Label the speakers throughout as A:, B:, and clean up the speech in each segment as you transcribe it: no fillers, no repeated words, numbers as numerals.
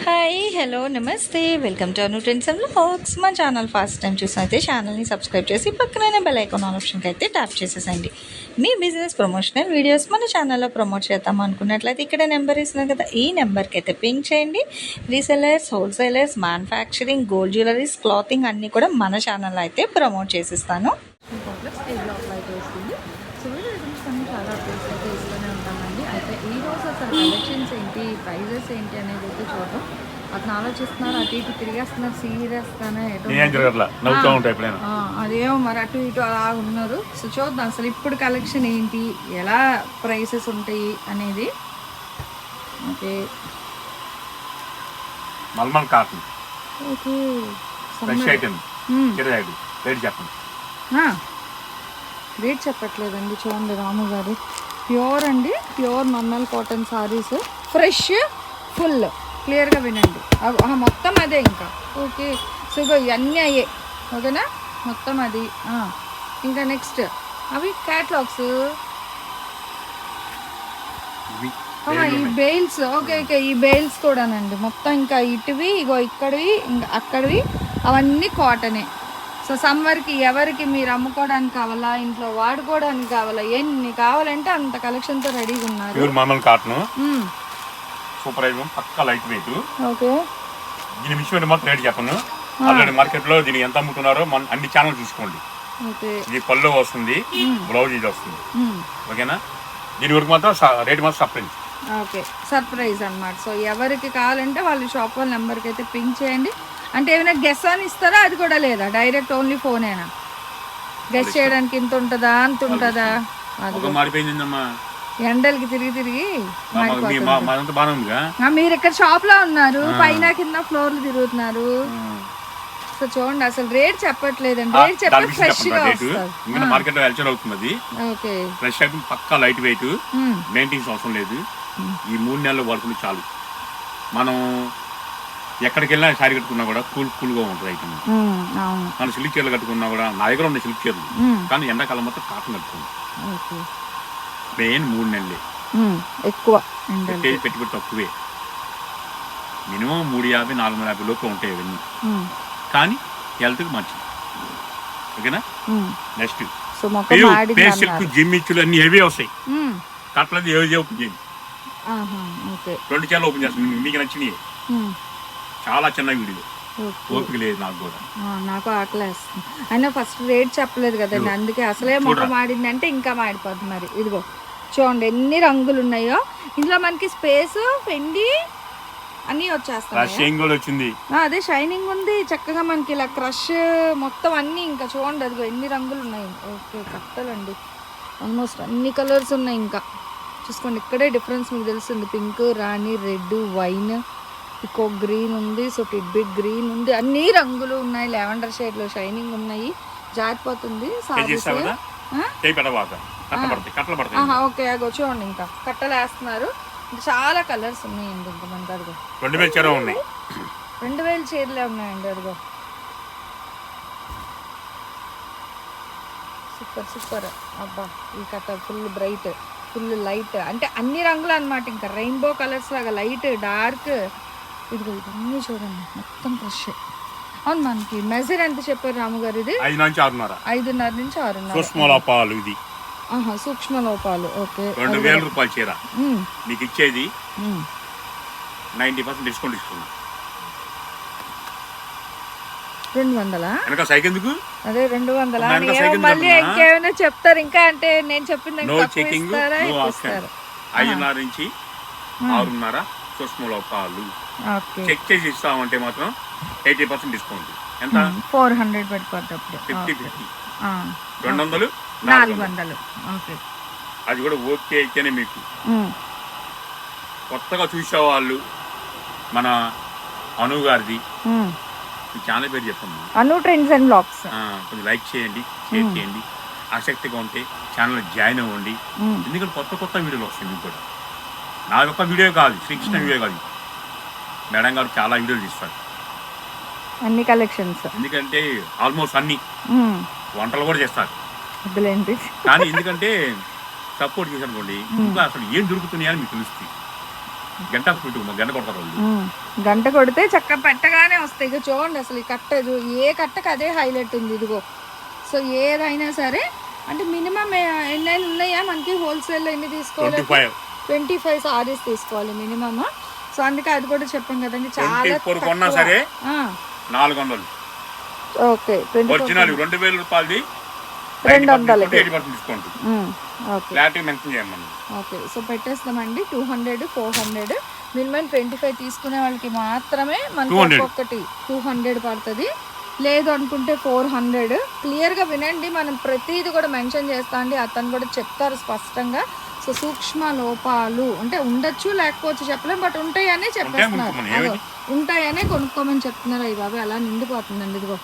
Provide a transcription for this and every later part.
A: Hi hello నమస్తే welcome to Anu trends and vlogs. మా channel first time చూసినైతే ఛానల్ని subscribe చేసి పక్కనే బెల్ ఐకాన్ ఆప్షన్కి అయితే ట్యాప్ చేసేసండి. మీ బిజినెస్ ప్రమోషనల్ వీడియోస్ మన ఛానల్లో ప్రమోట్ చేద్దాం అనుకున్నట్లయితే ఇక్కడ నెంబర్ ఇస్తున్నాం కదా, ఈ నెంబర్కి అయితే పింక్ చేయండి. Resellers, wholesalers, manufacturing, gold jewelleries, clothing అన్నీ కూడా మన ఛానల్లో అయితే ప్రమోట్ చేసిస్తాను.
B: చాలా అప్డేట్స్ అయితే ఇస్తూనే ఉంటామండి. అయితే ఈరోజు అసలు కలెక్షన్స్ ఏంటి, ప్రైజెస్ ఏంటి అనేది అయితే చూద్దాం. అతను ఆలోచిస్తున్నారు, అటు ఇటు తిరిగేస్తున్నారు, సీరియస్గానే అదేమో మరి అటు ఇటు అలా ఉన్నారు. సో చూద్దాం అసలు ఇప్పుడు కలెక్షన్ ఏంటి, ఎలా ప్రైసెస్ ఉంటాయి అనేది. ఓకే రేట్ చెప్పట్లేదండి. చూడండి రాము గారు, ప్యూర్ అండి, pure mulmul cotton saris, fresh, full క్లియర్గా వినండి. మొత్తం అదే ఇంకా. ఓకే సో ఇవన్నీ అయ్యే ఓకేనా, మొత్తం అది. ఇంకా నెక్స్ట్ అవి క్యాట్లాగ్స్, ఈ బెయిల్స్. ఓకే ఓకే, ఈ బెయిల్స్ కూడానండి మొత్తం. ఇంకా ఇటువి, ఇగో ఇక్కడివి, ఇంకా అక్కడివి, అవన్నీ కాటనే. సో సమ్మర్కి ఎవరికి మీరు అమ్ముకోవడానికి కావాలా, ఇంట్లో వాడుకోవడానికి కావాలా, ఎన్ని కావాలంటే అంత కలెక్షన్తో రెడీగా ఉన్నారు.
C: సూపర్ ఐటమ్, పక్కా లైట్ వెయిట్.
B: ఓకే,
C: దీని విషయం మాత్రం రేట్ చెప్పను. ఆల్రెడీ మార్కెట్ లో దీన్ని ఎంత అమ్ముతున్నారో మన అన్ని ఛానల్ చూసుకోండి. ఇది పళ్ళు వస్తుంది, బ్లౌజ్ ఇది వస్తుంది. ఓకేనా, దీని వరకు మాత్రం రేట్ మాత్రం సర్ప్రైజ్.
B: ఓకే సర్ప్రైజ్ అన్నమాట. సో ఎవరికి కావాలంటే వాళ్ళు షాప్ వాళ్ళ నెంబర్కి అయితే పింక్ చేయండి. అంటే ఏమైనా గెస్ అని ఇస్తారా, అది కూడా లేదా, డైరెక్ట్ ఓన్లీ ఫోనేనా? గెస్ చేయడానికి ఇంత ఉంటుందా, అంత ఉంటుందా? ఎండలకి తిరిగి తిరిగి మీరు ఇక్కడ షాప్ లో ఉన్నారు, పైన కింద ఫ్లోర్లు తిరుగుతున్నారు. సో చూడండి అసలు రేట్ చెప్పట్లేదండి. రేట్ చెప్తే ఫ్రెష్ గా వస్తుంది.
C: మార్కెట్ లో ఎల్చర్ అవుతుంది.
B: ఓకే,
C: ఫ్రెష్ ఐటమ్ పక్కా లైట్ వెయిట్, మెయింటెన్స్ అవసరం లేదు. ఈ 3 నెలలు వాడుకుంటే చాలు. మనం ఎక్కడికి వెళ్ళినా శారీ కట్టుకున్నా కూడా కూల్గా ఉంటుంది ఐటమ్. మనం సిల్క్ చీరలు కట్టుకున్నా కూడా, నా దగ్గర ఉన్న సిల్క్ చీరలు, కానీ ఎండాకాలం మొత్తం కాటన్ కట్టుకుంది. మెయిన్ 3 నెలలే
B: ఎక్కువ,
C: పెట్టుబడి తక్కువే. మినిమం 350, 450 లోపు ఉంటాయి ఇవన్నీ. కానీ హెల్త్కి మంచిది. ఓకేనా, నెక్స్ట్ సిల్క్, జిమ్మిచ్చులు అన్ని హెవీ వస్తాయి. కట్లది ఏది ఓపెన్ చేయండి, 2 చీరలు ఓపెన్ చేస్తుంది, మీకు నచ్చినవి. చాలా చిన్న వీడియో, ఓపిక లేదు నాకు కూడా.
B: నాకు ఆకలి వేస్తుంది. అయినా ఫస్ట్ రేట్ చెప్పలేదు కదండి, అందుకే అసలే మొక్క మాడింది అంటే ఇంకా మాడిపోతుంది. మరి ఇదిగో చూడండి ఎన్ని రంగులు ఉన్నాయో ఇందులో. మనకి స్పేస్, పెండి అన్నీ వచ్చేస్తాయి. అదే షైనింగ్ ఉంది చక్కగా మనకి, ఇలా క్రష్ మొత్తం అన్నీ. ఇంకా చూడండి అదిగో ఎన్ని రంగులు ఉన్నాయి. ఓకే కట్టలండి, ఆల్మోస్ట్ అన్ని కలర్స్ ఉన్నాయి. ఇంకా చూసుకోండి, ఇక్కడే డిఫరెన్స్ మీకు తెలుస్తుంది. పింక్, రాణి, రెడ్, వైన్, పికో గ్రీన్ ఉంది, సో టిడ్బిట్ గ్రీన్ ఉంది, అన్ని రంగులు ఉన్నాయి. లెవెండర్ షేడ్ లో షైనింగ్ ఉన్నాయి. జారిపోతుంది సారీస్. ఓకే అగో చూడండి, ఇంకా కట్టలు వేస్తున్నారు. చాలా కలర్స్ ఉన్నాయండి. ఇంకా మనకి అదిగో 2000 చీరలే ఉన్నాయండి. అదిగో సూపర్ సూపర్. అబ్బా ఈ కట్ట ఫుల్ బ్రైట్, ఫుల్ లైట్, అంటే అన్ని రంగులు అనమాట. ఇంకా రెయిన్బో కలర్స్ లాగా లైట్, డార్క్. ఇదిగో ఇవన్నీ చూడండి మొత్తం ఫ్రెష్. అవును, మనకి మెజర్ ఎంత చెప్పారు రాము గారు? ఇది 5.5 నుంచి 6.5. సూక్ష్మ లోపాలు. ఓకే,
C: 2000 రూపాయల చీర మీకు ఇచ్చేది 90% డిస్కౌంట్ ఇస్తున్నా.
B: 200
C: సైకిల్ ఎందుకు?
B: అదే 200 మళ్ళీ ఇంకేమైనా చెప్తారు ఇంకా? అంటే నేను చెప్పింది
C: 5.5 నుంచి 6.5 సూక్ష్మ లోపాలు. చెక్ చేసి ఇస్తామంటే మాత్రం 80% డిస్కౌంట్. ఎంత?
B: 400 పెట్టుకోవటప్పుడు
C: 50-50, 200-400.
B: ఓకే,
C: అది కూడా ఓకే అయితేనే. మీకు కొత్తగా చూసేవాళ్ళు మన అను గారిది ఛానల్ పేరు చెప్పండి,
B: అను ట్రెండ్స్ అండ్ వ్లాగ్స్.
C: కొంచెం లైక్ చేయండి, షేర్ చేయండి. ఆసక్తిగా ఉంటే ఛానల్ జాయిన్ అవ్వండి. ఎందుకంటే కొత్త కొత్త వీడియోలు వస్తాయి మీకు కూడా. నా యొక్క వీడియో కాదు, శ్రీకృష్ణ వీడియో కాదు, మేడం గారు చాలా వీడియోలు తీస్తారు,
B: అన్ని కలెక్షన్స్.
C: ఎందుకంటే ఆల్మోస్ట్ అన్ని వంటలు కూడా చేస్తారు. కానీ ఎందుకంటే సపోర్ట్ చేశానుకోండి, ఇంకా అసలు ఏం దొరుకుతున్నాయని మీకు తెలుస్తుంది. గంట గంట కొడతారు వాళ్ళు.
B: గంట కొడితే చక్క పెట్టగానే వస్తాయి. ఇక చూడండి అసలు ఈ కట్ట ఏ కట్టకు అదే హైలైట్ ఉంది ఇదిగో. సో ఏదైనా సరే అంటే మినిమం ఎన్ని ఉన్నాయా మనకి హోల్సేల్లో ఎన్ని తీసుకోవాలి? 25 సారీస్ తీసుకోవాలి మినిమమ్. సో అందుకే అది కూడా చెప్పాం కదండి చాలా
C: కొన్నా సరే 400.
B: ఓకే,
C: ఒరిజినల్ 2000 రూపాయలది
B: 200
C: డిస్కౌంట్.
B: ఓకే
C: మెన్షన్ చేయమని.
B: ఓకే సో పెట్టేస్తామండి. 200 400 మినిమం 25 తీసుకునే వాళ్ళకి మాత్రమే మనకి ఒక్కొక్కటి 200 పడుతుంది. లేదు అనుకుంటే 400. క్లియర్గా వినండి, మనం ప్రతిదీ కూడా మెన్షన్ చేస్తా అండి, అతను కూడా చెప్తారు స్పష్టంగా. సో సూక్ష్మ లోపాలు అంటే ఉండొచ్చు లేకపోవచ్చు చెప్పలేం, బట్ ఉంటాయనే చెప్పేస్తున్నారు. ఉంటాయనే కొనుక్కోమని చెప్తున్నారు. అయ్యి బాబు అలా నిండిపోతుందండి ఇదిగో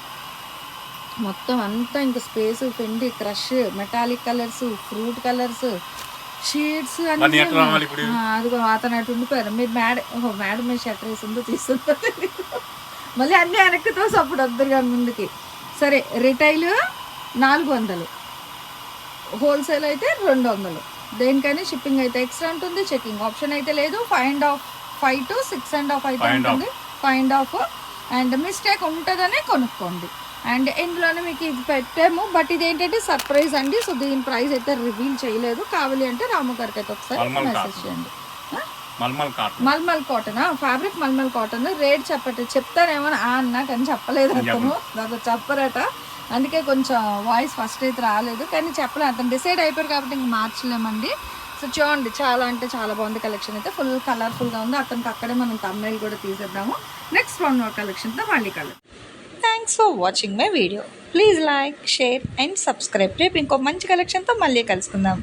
B: మొత్తం అంతా. ఇంకా స్పేస్ పెండి క్రష్ metallic colours fruit colours sheets అన్ని అదిగో అతను అటు ఉండిపోయారు. మీరు మేడం మీద షట్టర్ వేసిందో తీస్తుందో మళ్ళీ అన్నీ వెనక్కితో అప్పుడు వద్దరు కానీ ముందుకి. సరే రిటైల్ 400, హోల్సేల్ అయితే 200. దేనికైనా షిప్పింగ్ అయితే ఎక్స్ట్రా ఉంటుంది, చెకింగ్ ఆప్షన్ అయితే లేదు. 5 to 6.5 అయితే ఉంటుంది. 5.5 అండ్ మిస్టేక్ ఉంటుందనే కొనుక్కోండి. అండ్ ఇందులోనే మీకు ఇది పెట్టాము, బట్ ఇది ఏంటంటే సర్ప్రైజ్ అండి. సో దీని ప్రైస్ అయితే రివీల్ చేయలేదు. కావాలి అంటే రాము గారికి అయితే ఒకసారి మెసేజ్ చేయండి. Mulmul cotton fabric, mulmul cotton. Rate చెప్తారేమో అన్నా కానీ చెప్పలేదు అతను, నాకు చెప్పరట. అందుకే కొంచెం వాయిస్ ఫస్ట్ అయితే రాలేదు, కానీ చెప్పలేదు. అతను డిసైడ్ అయిపోయారు కాబట్టి ఇంక మార్చలేమండి. సో చూడండి చాలా అంటే చాలా బాగుంది కలెక్షన్ అయితే. ఫుల్ కలర్ఫుల్గా ఉంది. అతనికి అక్కడే మనం తమ్నైల్ కూడా తీసేద్దాము. నెక్స్ట్ 1 more కలెక్షన్తో మళ్ళీ colour.
A: Thanks for watching my video. Please like, share and subscribe. రేపు ఇంకో మంచి కలెక్షన్తో మళ్ళీ కలుసుకుందాం.